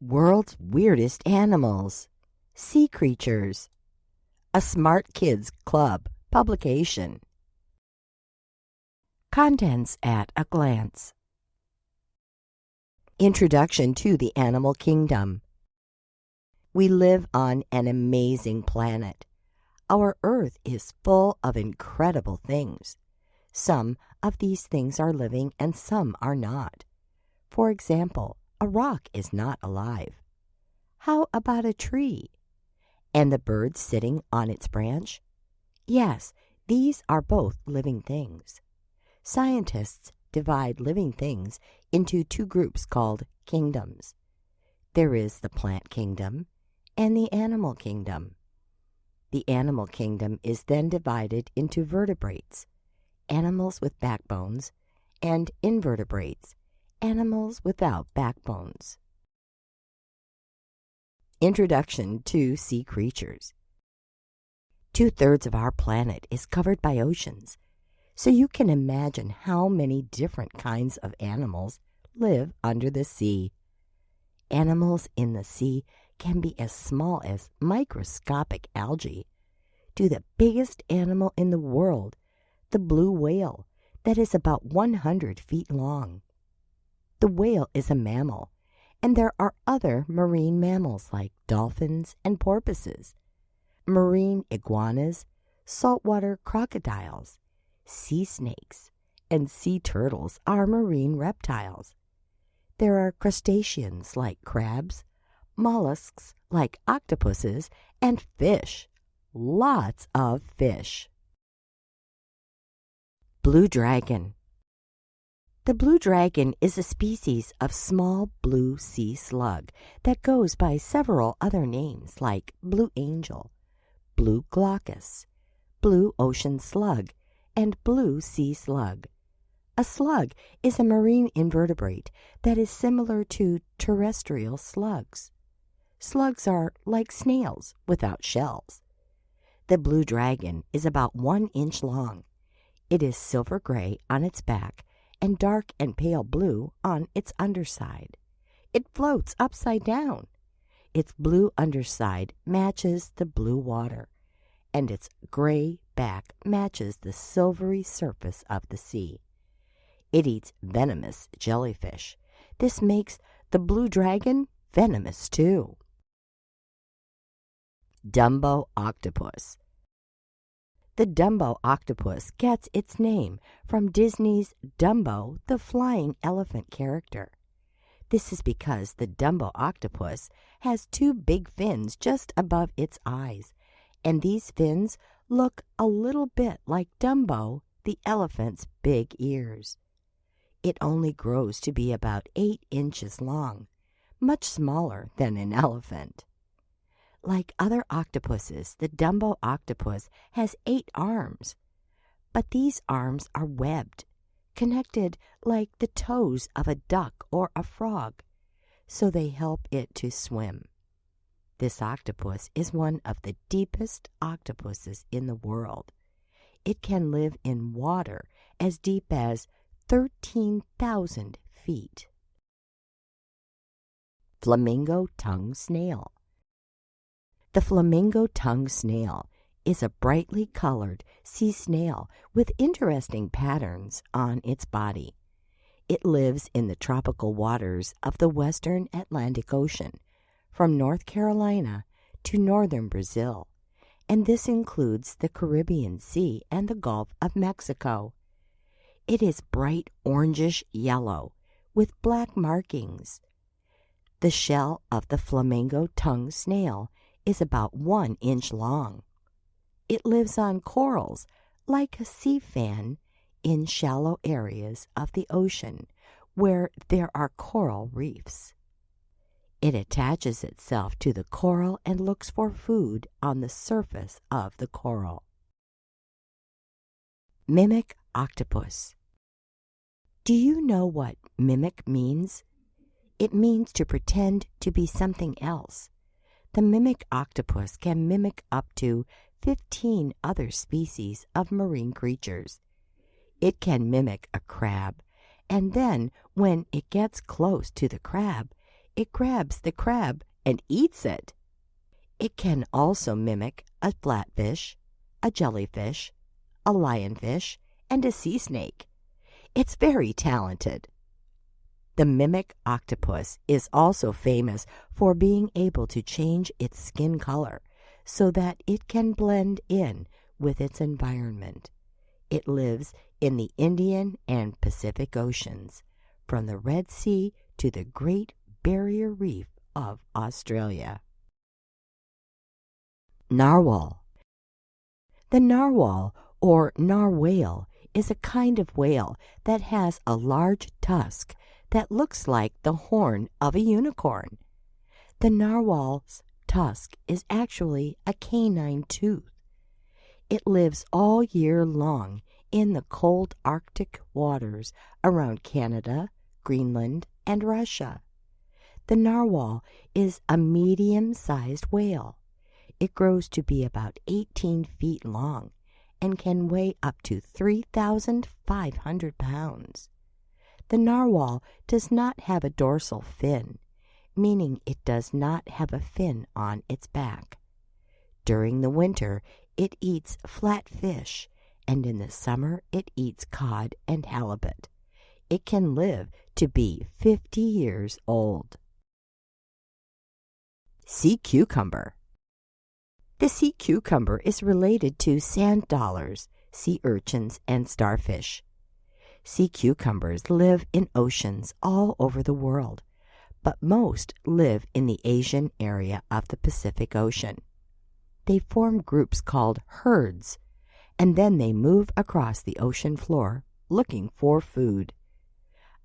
World's Weirdest Animals. Sea Creatures. A Smart Kids Club publication. Contents at a glance. Introduction to the Animal Kingdom. We live on an amazing planet. Our Earth is full of incredible things. Some of these things are living and some are not. For example, a rock is not alive. How about a tree? And the bird sitting on its branch? Yes, these are both living things. Scientists divide living things into two groups called kingdoms. There is the plant kingdom and the animal kingdom. The animal kingdom is then divided into vertebrates, animals with backbones, and invertebrates, animals without backbones. Introduction to Sea Creatures. 2/3 of our planet is covered by oceans, so you can imagine how many different kinds of animals live under the sea. Animals in the sea can be as small as microscopic algae, to the biggest animal in the world, the blue whale, that is about 100 feet long. The whale is a mammal, and there are other marine mammals like dolphins and porpoises, marine iguanas, saltwater crocodiles, sea snakes, and sea turtles are marine reptiles. There are crustaceans like crabs, mollusks like octopuses, and fish. Lots of fish. Blue dragon. The blue dragon is a species of small blue sea slug that goes by several other names like blue angel, blue glaucus, blue ocean slug, and blue sea slug. A slug is a marine invertebrate that is similar to terrestrial slugs. Slugs are like snails without shells. The blue dragon is about 1 inch long. It is silver gray on its back and dark and pale blue on its underside. It floats upside down. Its blue underside matches the blue water, and its gray back matches the silvery surface of the sea. It eats venomous jellyfish. This makes the blue dragon venomous too. Dumbo octopus. The Dumbo octopus gets its name from Disney's Dumbo, the flying elephant character. This is because the Dumbo octopus has 2 big fins just above its eyes, and these fins look a little bit like Dumbo, the elephant's big ears. It only grows to be about 8 inches long, much smaller than an elephant. Like other octopuses, the Dumbo octopus has 8 arms, but these arms are webbed, connected like the toes of a duck or a frog, so they help it to swim. This octopus is one of the deepest octopuses in the world. It can live in water as deep as 13,000 feet. Flamingo tongue snail. The flamingo tongue snail is a brightly colored sea snail with interesting patterns on its body. It lives in the tropical waters of the western Atlantic Ocean, from North Carolina to northern Brazil, and this includes the Caribbean Sea and the Gulf of Mexico. It is bright orangish yellow with black markings. The shell of the flamingo tongue snail is about 1 inch long. It lives on corals like a sea fan in shallow areas of the ocean where there are coral reefs. It attaches itself to the coral and looks for food on the surface of the coral. Mimic octopus. Do you know what mimic means? It means to pretend to be something else. The mimic octopus can mimic up to 15 other species of marine creatures. It can mimic a crab, and then when it gets close to the crab, it grabs the crab and eats it. It can also mimic a flatfish, a jellyfish, a lionfish, and a sea snake. It's very talented. The mimic octopus is also famous for being able to change its skin color so that it can blend in with its environment. It lives in the Indian and Pacific Oceans, from the Red Sea to the Great Barrier Reef of Australia. Narwhal. The narwhal, or narwhale, is a kind of whale that has a large tusk that looks like the horn of a unicorn. The narwhal's tusk is actually a canine tooth. It lives all year long in the cold Arctic waters around Canada, Greenland, and Russia. The narwhal is a medium-sized whale. It grows to be about 18 feet long and can weigh up to 3,500 pounds. The narwhal does not have a dorsal fin, meaning it does not have a fin on its back. During the winter, it eats flat fish, and in the summer it eats cod and halibut. It can live to be 50 years old. Sea cucumber. The sea cucumber is related to sand dollars, sea urchins, and starfish. Sea cucumbers live in oceans all over the world, but most live in the Asian area of the Pacific Ocean. They form groups called herds, and then they move across the ocean floor looking for food.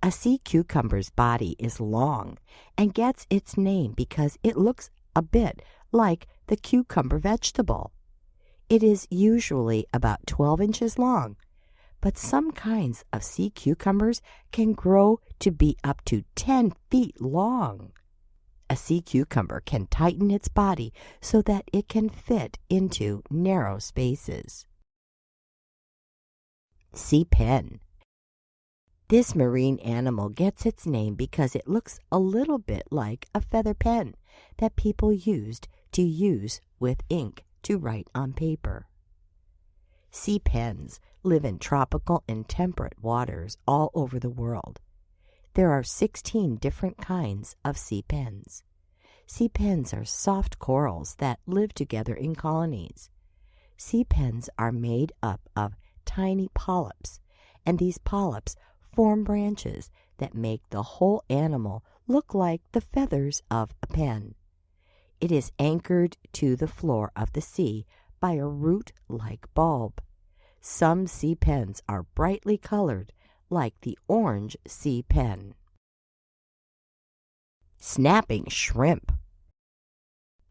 A sea cucumber's body is long and gets its name because it looks a bit like the cucumber vegetable. It is usually about 12 inches long, but some kinds of sea cucumbers can grow to be up to 10 feet long. A sea cucumber can tighten its body so that it can fit into narrow spaces. Sea pen. This marine animal gets its name because it looks a little bit like a feather pen that people used to use with ink to write on paper. Sea pens live in tropical and temperate waters all over the world. There are 16 different kinds of sea pens. Sea pens are soft corals that live together in colonies. Sea pens are made up of tiny polyps, and these polyps form branches that make the whole animal look like the feathers of a pen. It is anchored to the floor of the sea by a root-like bulb. Some sea pens are brightly colored, like the orange sea pen. Snapping shrimp.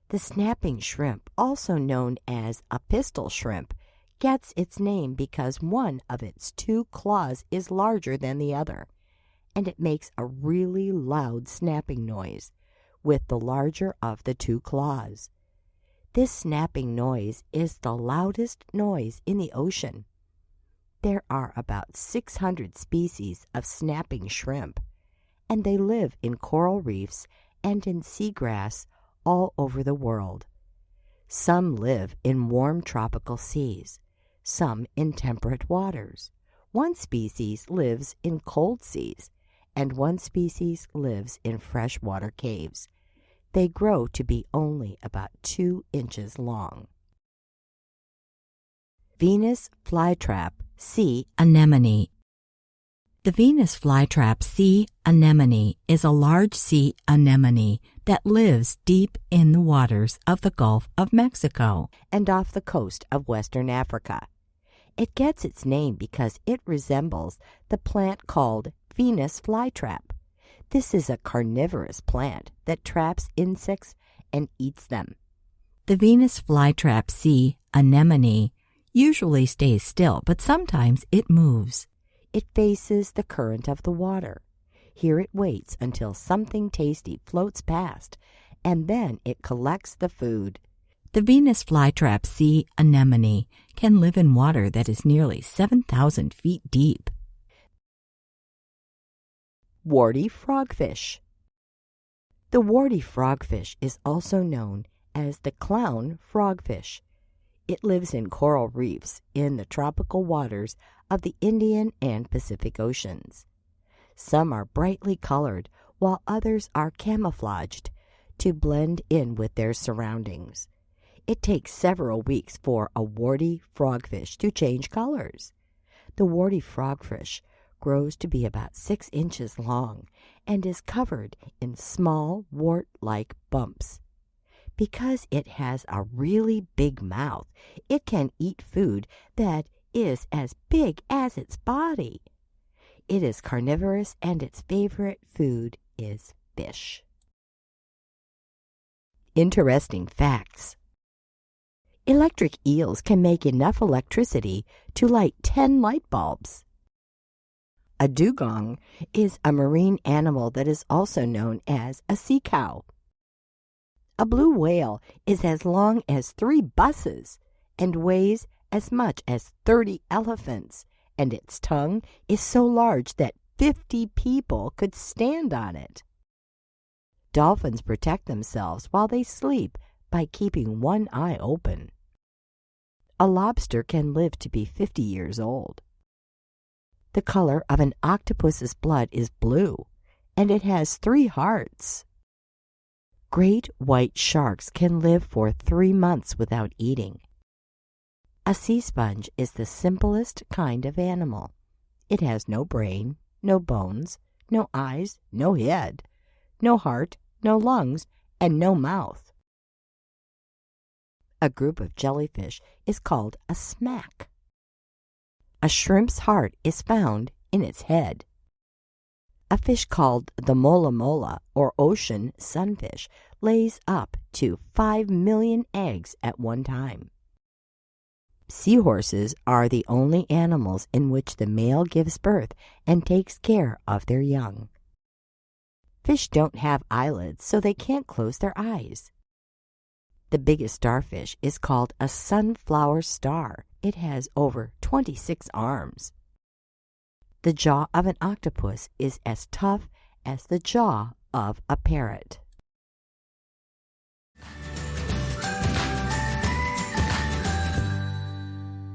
The snapping shrimp, also known as a pistol shrimp, gets its name because one of its two claws is larger than the other, and it makes a really loud snapping noise with the larger of the two claws. This snapping noise is the loudest noise in the ocean. There are about 600 species of snapping shrimp, and they live in coral reefs and in seagrass all over the world. Some live in warm tropical seas, some in temperate waters. One species lives in cold seas, and one species lives in freshwater caves. They grow to be only about 2 inches long. Venus flytrap sea anemone. The Venus flytrap sea anemone is a large sea anemone that lives deep in the waters of the Gulf of Mexico and off the coast of Western Africa. It gets its name because it resembles the plant called Venus flytrap. This is a carnivorous plant that traps insects and eats them. The Venus flytrap sea anemone usually stays still, but sometimes it moves. It faces the current of the water. Here it waits until something tasty floats past, and then it collects the food. The Venus flytrap sea anemone can live in water that is nearly 7,000 feet deep. Warty frogfish. The warty frogfish is also known as the clown frogfish. It lives in coral reefs in the tropical waters of the Indian and Pacific Oceans. Some are brightly colored, while others are camouflaged to blend in with their surroundings. It takes several weeks for a warty frogfish to change colors. The warty frogfish grows to be about 6 inches long and is covered in small wart-like bumps. Because it has a really big mouth, it can eat food that is as big as its body. It is carnivorous and its favorite food is fish. Interesting facts. Electric eels can make enough electricity to light 10 light bulbs. A dugong is a marine animal that is also known as a sea cow. A blue whale is as long as 3 buses and weighs as much as 30 elephants, and its tongue is so large that 50 people could stand on it. Dolphins protect themselves while they sleep by keeping one eye open. A lobster can live to be 50 years old. The color of an octopus's blood is blue, and it has 3 hearts. Great white sharks can live for 3 months without eating. A sea sponge is the simplest kind of animal. It has no brain, no bones, no eyes, no head, no heart, no lungs, and no mouth. A group of jellyfish is called a smack. A shrimp's heart is found in its head. A fish called the mola mola, or ocean sunfish, lays up to 5 million eggs at one time. Seahorses are the only animals in which the male gives birth and takes care of their young. Fish don't have eyelids, so they can't close their eyes. The biggest starfish is called a sunflower star. It has over 26 arms. The jaw of an octopus is as tough as the jaw of a parrot.